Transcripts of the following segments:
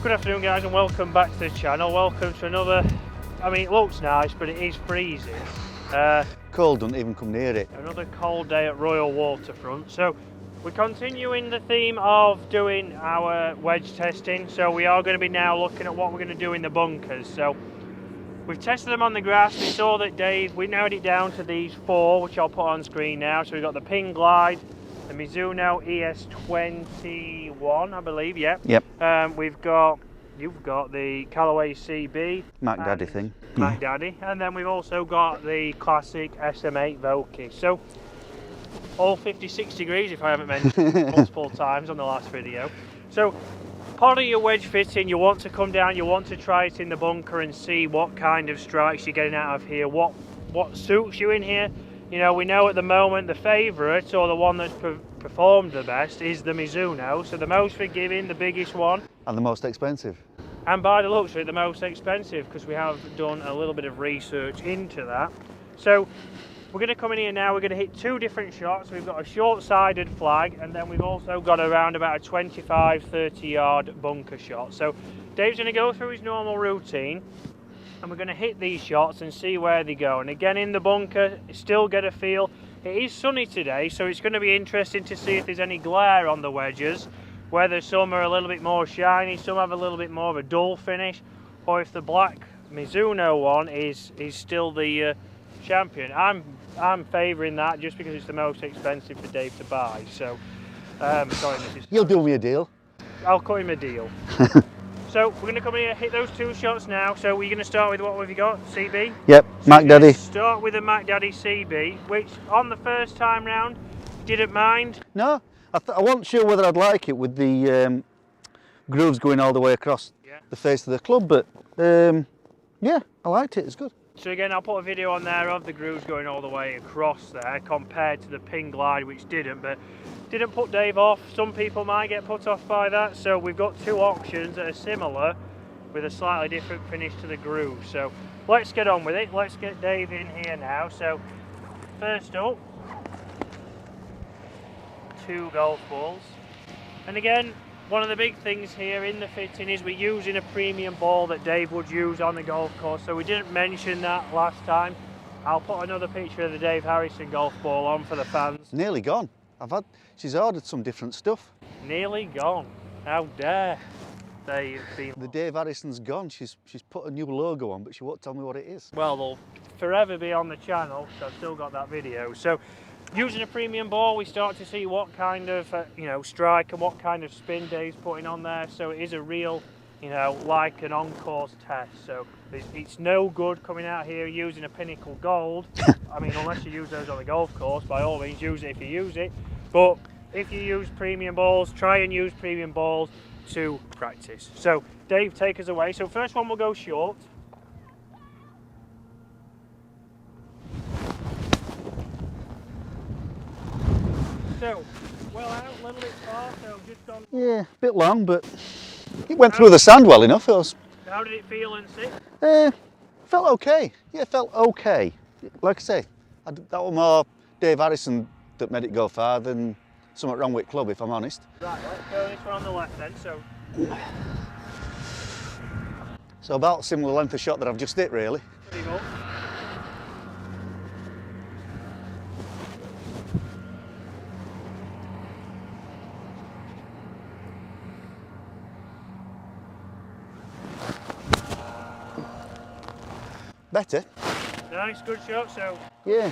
Good afternoon guys and welcome back to the channel. Welcome to another, I mean it looks nice but it is freezing. Cold doesn't even come near it. Another cold day at Royal Waterfront. So we're continuing the theme of doing our wedge testing. So we are going to be now looking at what we're going to do in the bunkers. So we've tested them on the grass. We saw that Dave, we narrowed it down to these four, which I'll put on screen now. So we've got the Ping Glide, the Mizuno ES21, I believe, yeah. Yep. You've got the Callaway CB. Mac Daddy thing. Mac Daddy. And then we've also got the classic SM8 Vokey. So, all 56 degrees if I haven't mentioned multiple times on the last video. So, part of your wedge fitting, you want to come down, you want to try it in the bunker and see what kind of strikes you're getting out of here, what suits you in here. You know, we know at the moment the favourite, or the one that's performed the best, is the Mizuno. So the most forgiving, the biggest one. And the most expensive. And by the looks of it, the most expensive, because we have done a little bit of research into that. So we're going to come in here now, we're going to hit two different shots. We've got a short-sided flag, and then we've also got around about a 25-30 yard bunker shot. So Dave's going to go through his normal routine, and we're going to hit these shots and see where they go. And again, in the bunker, still get a feel. It is sunny today, so it's going to be interesting to see if there's any glare on the wedges, whether some are a little bit more shiny, some have a little bit more of a dull finish, or if the black Mizuno one is still the champion. I'm favouring that just because it's the most expensive for Dave to buy. So, sorry, Mrs. You'll do me a deal. I'll cut him a deal. So we're going to come in here, hit those two shots now. So we're going to start with what have you got? CB? Yep, So Mac Daddy. Start with the Mac Daddy CB, which on the first time round, didn't mind. No, I wasn't sure whether I'd like it with the grooves going all the way across the face of the club, but yeah, I liked it, it's good. So again, I'll put a video on there of the grooves going all the way across there compared to the Ping Glide, which didn't, but didn't put Dave off. Some people might get put off by that, so we've got two options that are similar with a slightly different finish to the groove. So let's get on with it. Let's get Dave in here now. So first up, two golf balls. And again, one of the big things here in the fitting is we're using a premium ball that Dave would use on the golf course. So we didn't mention that last time. I'll put another picture of the Dave Harrison golf ball on for the fans. Nearly gone. She's ordered some different stuff. Nearly gone. How dare they be. The Dave Harrison's gone. She's put a new logo on, but she won't tell me what it is. Well, they'll forever be on the channel, so I've still got that video. So using a premium ball, we start to see what kind of strike and what kind of spin Dave's putting on there. So it is a real, like an on-course test. So it's no good coming out here using a Pinnacle Gold. I mean, unless you use those on the golf course, by all means use it if you use it. But if you use premium balls, try and use premium balls to practice. So Dave, take us away. So first one will go short. So, well out, a little bit far, so just on. Yeah, a bit long, but it went through the sand well enough. How did it feel and sit? Felt okay. Yeah, felt okay. Like I say, that was more Dave Harrison that made it go far than something wrong with club, if I'm honest. Right, let's go this one on the left then. So about similar length of shot that I've just hit, really. Pretty much. Better. Nice, good shot. So yeah,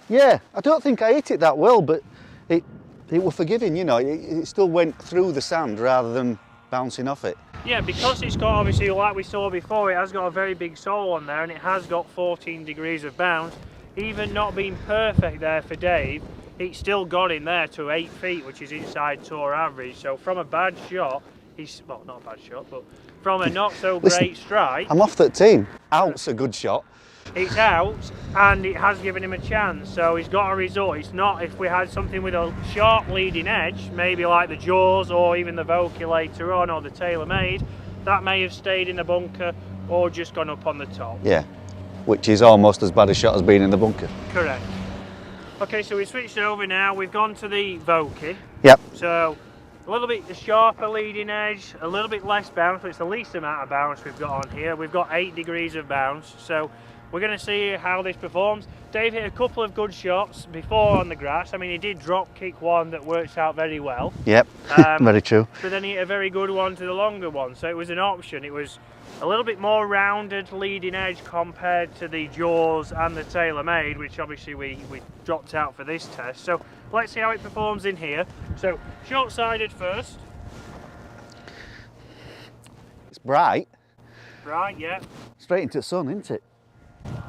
yeah. I don't think I hit it that well, but it was forgiving. It still went through the sand rather than bouncing off it. Yeah, because it's got, obviously, like we saw before, it has got a very big sole on there, and it has got 14 degrees of bounce. Even not being perfect there for Dave, it still got in there to 8 feet, which is inside tour average. So from a bad shot, well, not a bad shot, but from a not so great strike. I'm off 13. Out's a good shot. It's out, and it has given him a chance, so he's got a result. It's not, if we had something with a sharp leading edge, maybe like the Jaws or even the Vokey later on, or the TaylorMade, that may have stayed in the bunker or just gone up on the top. Yeah, which is almost as bad a shot as being in the bunker. Correct. Okay, so we switched over now. We've gone to the Vokey. Yep. So A little bit sharper leading edge, a little bit less bounce, but it's the least amount of bounce we've got on here. We've got 8 degrees of bounce, so we're going to see how this performs. Dave hit a couple of good shots before on the grass. I mean, he did drop kick one that works out very well. Yep, very true. But then he hit a very good one to the longer one, so it was an option. It was a little bit more rounded leading edge compared to the Jaws and the TaylorMade, which obviously we dropped out for this test. So let's see how it performs in here. So short-sided first. It's bright. Bright, yeah. Straight into the sun, isn't it?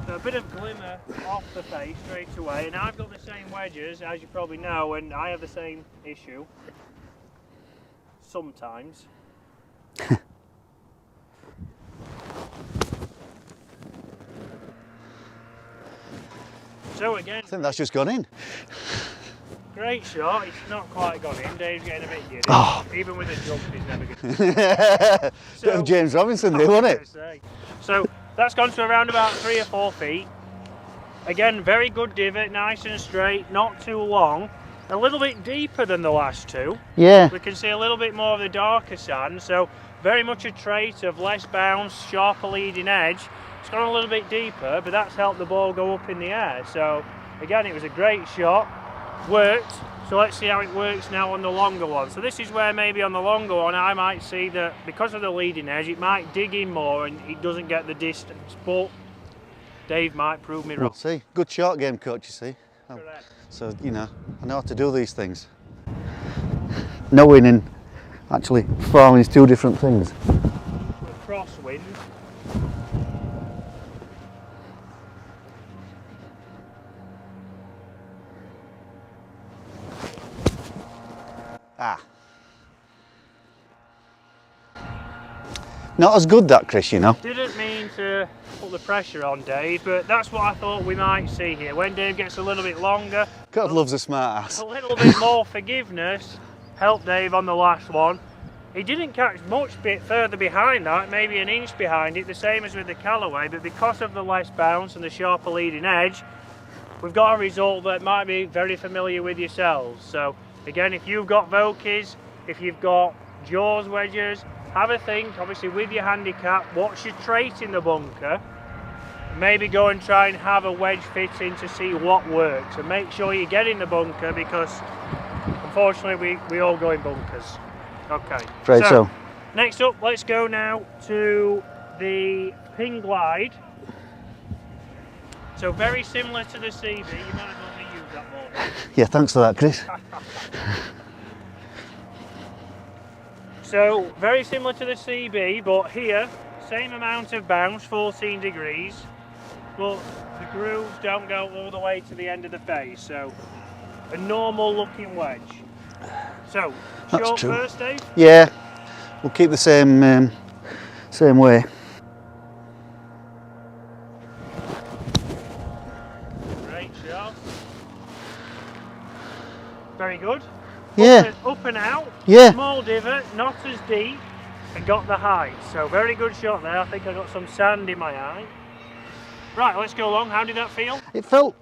So a bit of glimmer off the face straight away. And I've got the same wedges, as you probably know, and I have the same issue. Sometimes. So again, I think that's just gone in. Great shot. It's not quite gone in. Dave's getting a bit giddy. Oh. Even with a jump, he's never good. Bit of James Robinson there, wasn't it? So that's gone to around about 3 or 4 feet. Again, very good divot, nice and straight, not too long. A little bit deeper than the last two. Yeah. We can see a little bit more of the darker sand, so very much a trait of less bounce, sharper leading edge. It's gone a little bit deeper, but that's helped the ball go up in the air. So again, it was a great shot, worked. So let's see how it works now on the longer one. So this is where maybe on the longer one I might see that because of the leading edge it might dig in more and it doesn't get the distance, but Dave might prove me wrong. We'll see. Good short game coach, you see. Correct. So, you know, I know how to do these things. Knowing and actually performing is two different things. Crosswind. Ah. Not as good that, Chris, you know. Didn't mean to put the pressure on Dave, but that's what I thought we might see here. When Dave gets a little bit longer, God loves a smart ass. a little bit more forgiveness helped Dave on the last one. He didn't catch much bit further behind that, maybe an inch behind it, the same as with the Callaway, but because of the less bounce and the sharper leading edge, we've got a result that might be very familiar with yourselves. So again, if you've got Vokies, if you've got Jaws wedges, have a think, obviously with your handicap, what's your trait in the bunker? Maybe go and try and have a wedge fit in to see what works, and make sure you get in the bunker because unfortunately we all go in bunkers. Okay. Right, so next up, let's go now to the Ping Glide. So very similar to the CB, you might as well reuse that more. yeah, thanks for that, Chris. So very similar to the CB, but here, same amount of bounce, 14 degrees, but the grooves don't go all the way to the end of the face, so a normal looking wedge. So, short first, Dave? Yeah, we'll keep the same way. Great shot. Very good. Yeah. Up and out. Yeah. Small divot, not as deep, and got the height. So very good shot there. I think I got some sand in my eye. Right, let's go along. How did that feel? It felt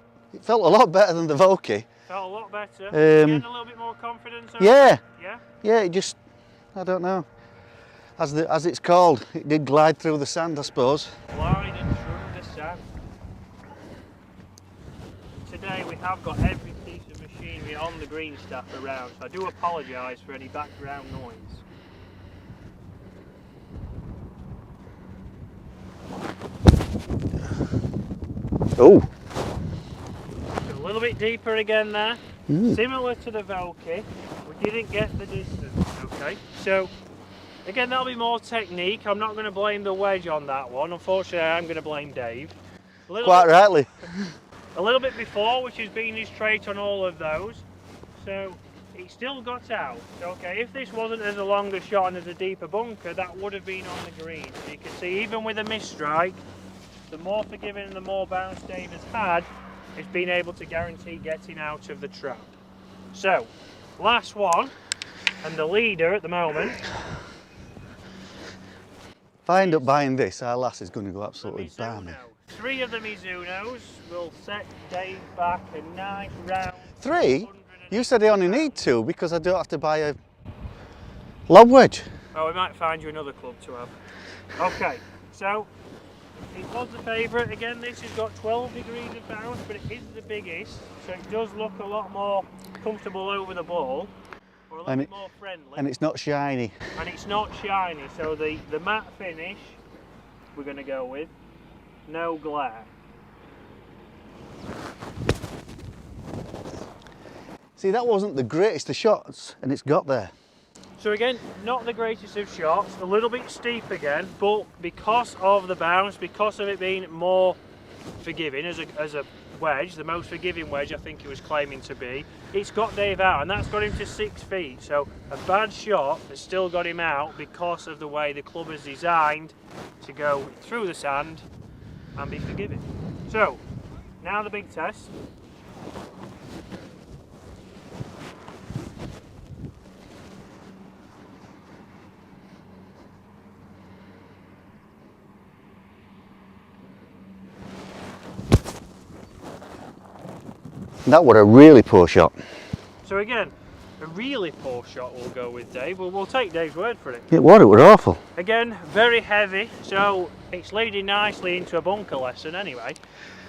a lot better than the Vokie. Felt a lot better. Getting a little bit more confidence. Yeah. Yeah. Yeah. It just, I don't know. As it's called, it did glide through the sand, I suppose. Gliding through the sand. Today we have got every piece of machinery on the green stuff around, so I do apologise for any background noise. Oh. A little bit deeper again there. Similar to the Vokie, we didn't get the distance, okay? So, again, that'll be more technique. I'm not going to blame the wedge on that one. Unfortunately, I'm going to blame Dave. Quite rightly. A little bit before, which has been his trait on all of those. So, he still got out. Okay, if this wasn't as a longer shot and as a deeper bunker, that would have been on the green. So you can see, even with a missed strike, the more forgiving and the more bounce Dave has had, it's been able to guarantee getting out of the trap. So, last one, and the leader at the moment. If I end up buying this, our lass is going to go absolutely balmy. 3 of the Mizunos will set Dave back a nice round. 3? You said I only need 2 because I don't have to buy a Lob wedge. Oh, we might find you another club to have. Okay, so it was the favourite. Again, this has got 12 degrees of bounce, but it is the biggest, so it does look a lot more comfortable over the ball, or a little bit more friendly. And it's not shiny. And it's not shiny, so the matte finish we're going to go with, no glare. See, that wasn't the greatest of shots, and it's got there. So again, not the greatest of shots, a little bit steep again, but because of the bounce, because of it being more forgiving as a wedge, the most forgiving wedge I think it was claiming to be, it's got Dave out, and that's got him to 6 feet. So a bad shot has still got him out because of the way the club is designed to go through the sand and be forgiving. So now the big test. That was a really poor shot. So again, a really poor shot we'll go with Dave. We'll take Dave's word for it. It was awful. Again, very heavy, so it's leading nicely into a bunker lesson anyway.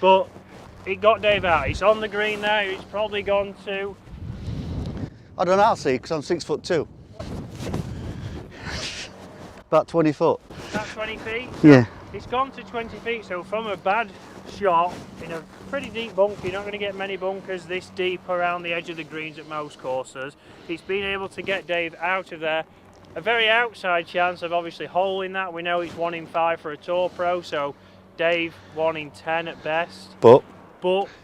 But it got Dave out. It's on the green now. It's probably gone to... I don't know how to see, because I'm 6'2". About 20 foot. About 20 feet? Yeah. It's gone to 20 feet, so from a bad shot in a pretty deep bunker, you're not going to get many bunkers this deep around the edge of the greens at most courses. It's been able to get Dave out of there. A very outside chance of obviously holing that. We know it's 1 in 5 for a Tour Pro, so Dave 1 in 10 at best. But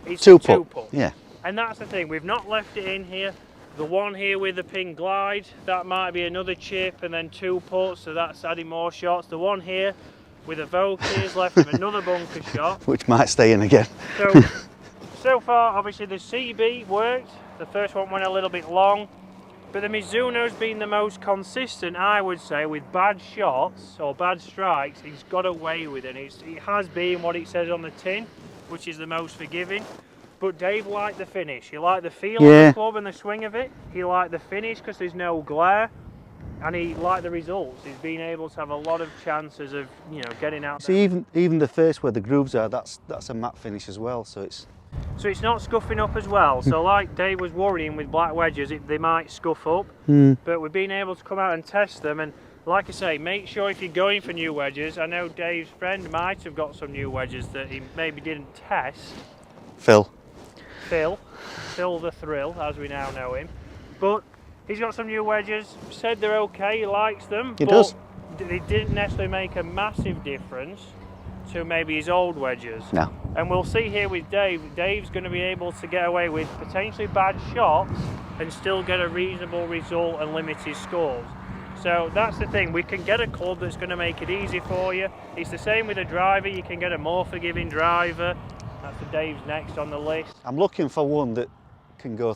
it's two a putt. putt. Yeah. And that's the thing, we've not left it in here. The one here with the pin glide, that might be another chip, and then 2 putts, so that's adding more shots. The one here with a Vokey left him another bunker shot. Which might stay in again. So far, obviously the CB worked. The first one went a little bit long, but the Mizuno's been the most consistent, I would say, with bad shots or bad strikes. He's got away with it. It has been what it says on the tin, which is the most forgiving. But Dave liked the finish. He liked the feel of the club and the swing of it. He liked the finish because there's no glare. And he liked the results. He's been able to have a lot of chances of, you know, getting out there. See, even the face where the grooves are, that's a matte finish as well. So it's not scuffing up as well. So like Dave was worrying with black wedges, they might scuff up. But we've been able to come out and test them. And like I say, make sure if you're going for new wedges, I know Dave's friend might have got some new wedges that he maybe didn't test. Phil the Thrill, as we now know him. But he's got some new wedges, said they're okay, he likes them. But they didn't necessarily make a massive difference to maybe his old wedges. No. And we'll see here with Dave, Dave's going to be able to get away with potentially bad shots and still get a reasonable result and limit his scores. So that's the thing, we can get a club that's going to make it easy for you. It's the same with a driver, you can get a more forgiving driver. That's the Dave's next on the list. I'm looking for one that can go through.